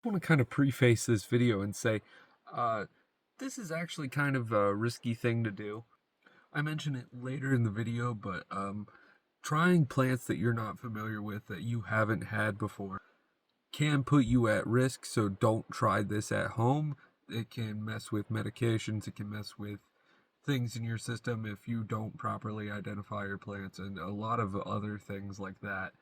I want to kind of preface this video and say, uh, this is actually kind of a risky thing to do. I mention it later in the video, but trying plants that you're not familiar with, that you haven't had before, can put you at risk, so don't try this at home. It can mess with medications, it can mess with things in your system if you don't properly identify your plants, and a lot of other things like that.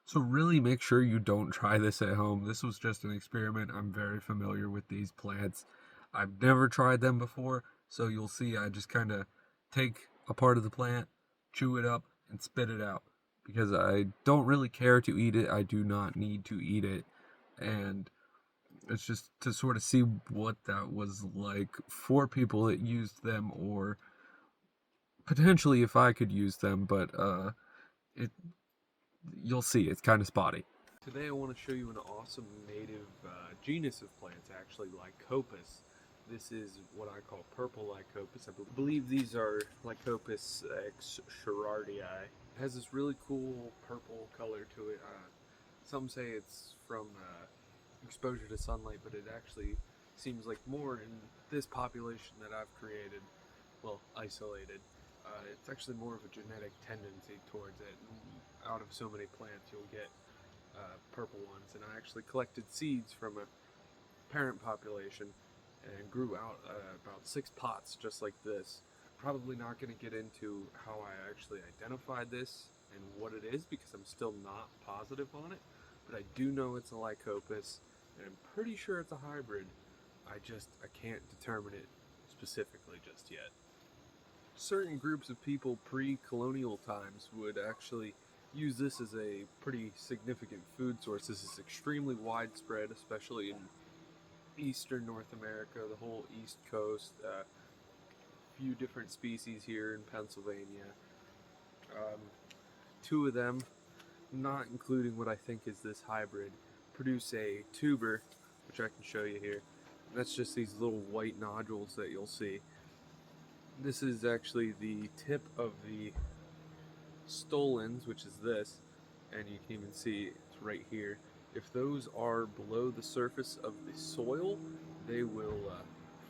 So really make sure you don't try this at home. This was just an experiment. I'm very familiar with these plants. I've never tried them before, so you'll see I just kind of take a part of the plant, chew it up, and spit it out. Because I don't really care to eat it. I do not need to eat it. And it's just to sort of see what that was like for people that used them, or potentially if I could use them, but it you'll see it's kind of spotty. Today I want to show you an awesome native genus of plants, actually, Lycopus. This is what I call purple Lycopus. I believe these are Lycopus ex Sherardii. It has this really cool purple color to it. Some say it's from exposure to sunlight, but it actually seems like more in this population that I've created, well, isolated. It's actually more of a genetic tendency towards it. Out of so many plants, you'll get purple ones, and I actually collected seeds from a parent population and grew out about 6 pots just like this. Probably not going to get into how I actually identified this and what it is, because I'm still not positive on it, but I do know it's a Lycopus, and I'm pretty sure it's a hybrid. I can't determine it specifically just yet. Certain groups of people pre-colonial times would actually use this as a pretty significant food source. This is extremely widespread, especially in eastern North America, the whole East Coast. Few different species here in Pennsylvania. Two of them, not including what I think is this hybrid, produce a tuber, which I can show you here. That's just these little white nodules that you'll see. This is actually the tip of the stolons, which is this, and you can even see it's right here. If those are below the surface of the soil, they will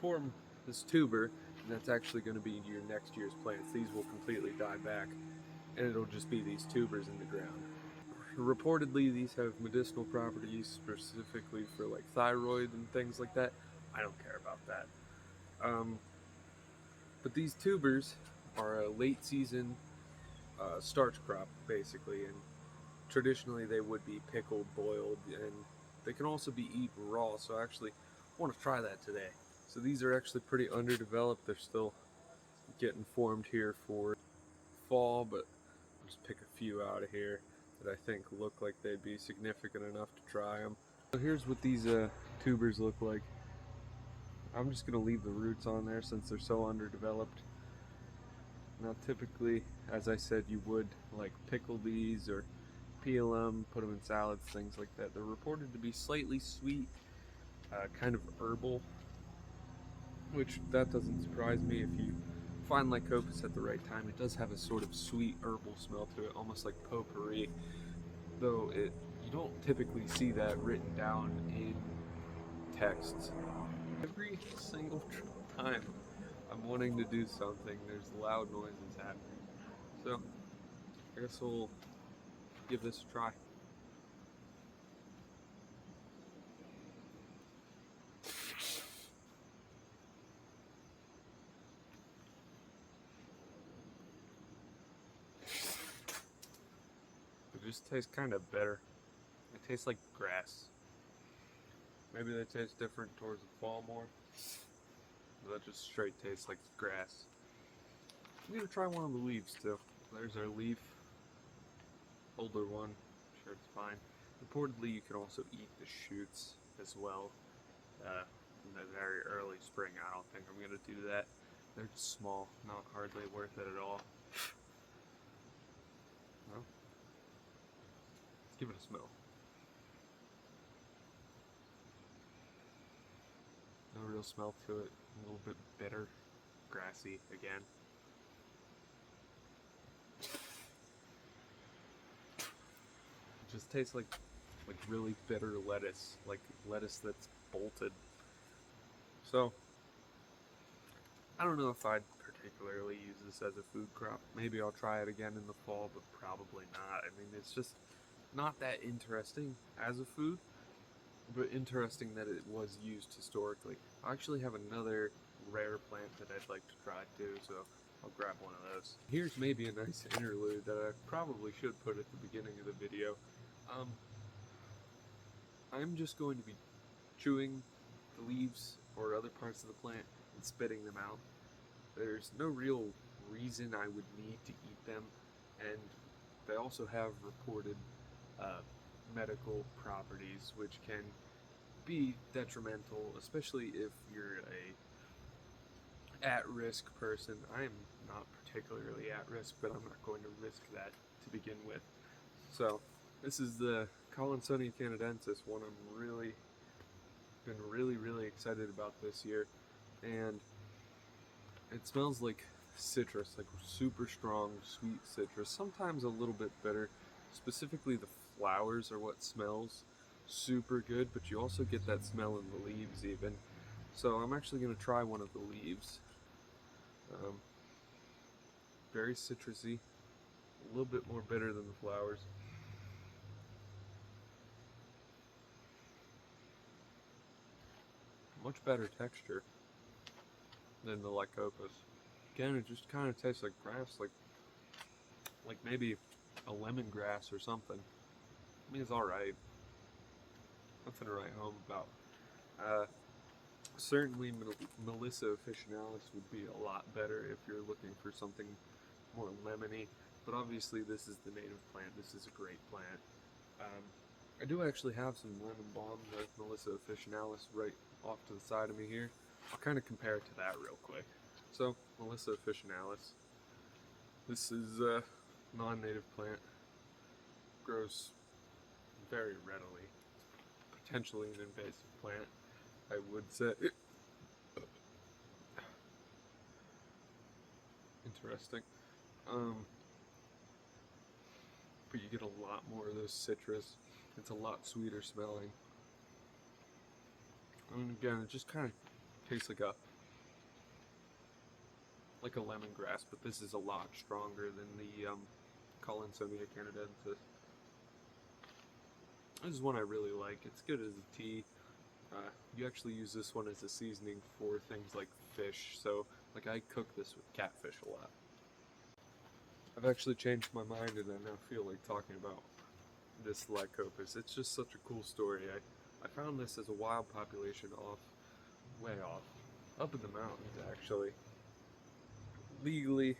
form this tuber, and that's actually going to be your next year's plants. These will completely die back, and it'll just be these tubers in the ground. Reportedly, these have medicinal properties specifically for like thyroid and things like that. I don't care about that. But these tubers are a late season starch crop, basically, and traditionally they would be pickled, boiled, and they can also be eaten raw, so I actually want to try that today. So these are actually pretty underdeveloped. They're still getting formed here for fall, but I'll just pick a few out of here that I think look like they'd be significant enough to try them. So here's what these tubers look like. I'm just going to leave the roots on there since they're so underdeveloped. Now typically, as I said, you would like pickle these or peel them, put them in salads, things like that. They're reported to be slightly sweet, kind of herbal, which that doesn't surprise me. If you find Lycopus at the right time, it does have a sort of sweet herbal smell to it, almost like potpourri, though you don't typically see that written down in texts. Every single time I'm wanting to do something, there's loud noises happening. So I guess we'll give this a try. It just tastes kind of bitter. It tastes like grass. Maybe they taste different towards the fall more, but that just straight tastes like grass. I'm gonna try one of the leaves too. There's our leaf, older one. I'm sure it's fine. Reportedly, you can also eat the shoots as well. In the very early spring, I don't think I'm gonna do that. They're small, not hardly worth it at all. Well, let's give it a smell. No real smell to it. A little bit bitter, grassy again. It just tastes like like really bitter lettuce, like lettuce that's bolted. So I don't know if I'd particularly use this as a food crop. Maybe I'll try it again in the fall, but probably not. I mean, it's just not that interesting as a food, but interesting that it was used historically. I actually have another rare plant that I'd like to try too, so I'll grab one of those. Here's maybe a nice interlude that I probably should put at the beginning of the video. Um, I'm just going to be chewing the leaves or other parts of the plant and spitting them out. There's no real reason I would need to eat them, and they also have reported medical properties which can be detrimental, especially if you're a at-risk person. I am not particularly at risk, but I'm not going to risk that to begin with. So this is the Collinsonia canadensis, one I'm really excited about this year, and it smells like citrus, like super strong, sweet citrus, sometimes a little bit bitter. Specifically, the flowers are what smells super good, but you also get that smell in the leaves even. So I'm actually going to try one of the leaves. Very citrusy, a little bit more bitter than the flowers. Much better texture than the Lycopus. Again, it just kind of tastes like grass, like maybe a lemongrass or something. I mean, it's alright. Nothing to write home about. Certainly, Melissa officinalis would be a lot better if you're looking for something more lemony. But obviously, this is the native plant. This is a great plant. I do actually have some lemon balm with Melissa officinalis right off to the side of me here. I'll kind of compare it to that real quick. So, Melissa officinalis. This is a non-native plant. Grows very readily. Potentially an invasive plant, I would say. Interesting. But you get a lot more of those citrus. It's a lot sweeter smelling. And again, it just kind of tastes like a lemongrass, but this is a lot stronger than the Collinsonia canadensis. This is one I really like. It's good as a tea. You actually use this one as a seasoning for things like fish. So, like, I cook this with catfish a lot. I've actually changed my mind, and I now feel like talking about this Lycopus. It's just such a cool story. I found this as a wild population way off, up in the mountains actually. Legally,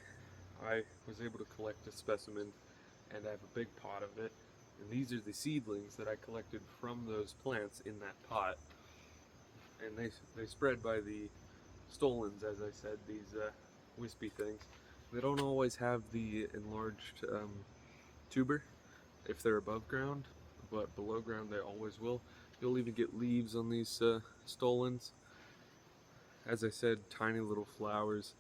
I was able to collect a specimen, and I have a big pot of it. And these are the seedlings that I collected from those plants in that pot. And they spread by the stolons, as I said, these wispy things. They don't always have the enlarged tuber if they're above ground, but below ground they always will. You'll even get leaves on these stolons. As I said, tiny little flowers.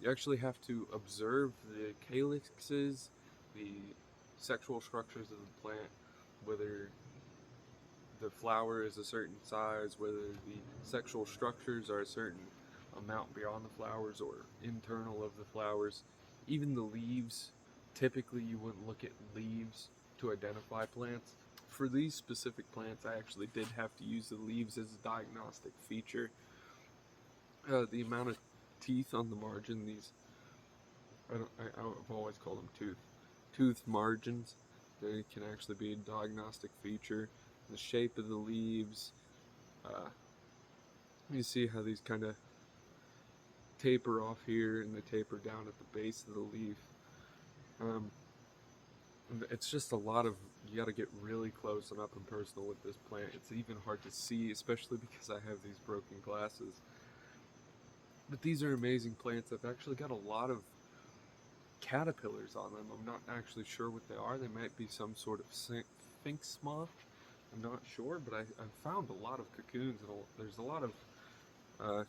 You actually have to observe the calyxes, the sexual structures of the plant, whether the flower is a certain size, whether the sexual structures are a certain amount beyond the flowers or internal of the flowers. Even the leaves, typically you wouldn't look at leaves to identify plants. For these specific plants, I actually did have to use the leaves as a diagnostic feature. The amount of teeth on the margin, I've always called them tooth margins. They can actually be a diagnostic feature. The shape of the leaves. You see how these kind of taper off here and they taper down at the base of the leaf. It's just a lot of, you got to get really close and up and personal with this plant. It's even hard to see, especially because I have these broken glasses. But these are amazing plants. I've actually got a lot of caterpillars on them. I'm not actually sure what they are. They might be some sort of sphinx moth. I'm not sure, but I've found a lot of cocoons, and there's a lot of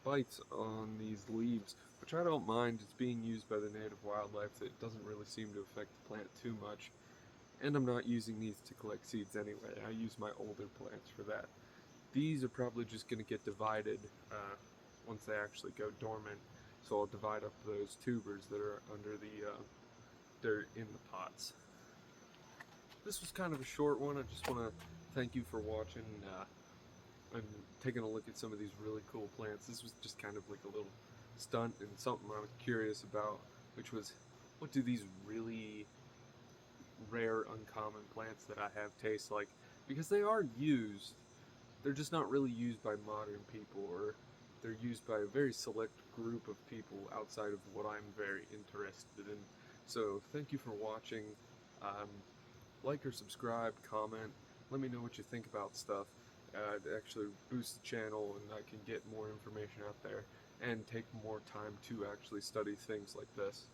bites on these leaves, which I don't mind. It's being used by the native wildlife. It doesn't really seem to affect the plant too much. And I'm not using these to collect seeds anyway. I use my older plants for that. These are probably just going to get divided once they actually go dormant. So I'll divide up those tubers that are under the dirt in the pots. This was kind of a short one. I just want to thank you for watching and taking a look at some of these really cool plants. This was just kind of like a little stunt and something I was curious about, which was what do these really rare, uncommon plants that I have taste like? Because they are used, they're just not really used by modern people, or they're used by a very select group of people outside of what I'm very interested in. So thank you for watching. Um, like or subscribe, comment, let me know what you think about stuff. It actually boosts the channel and I can get more information out there and take more time to actually study things like this.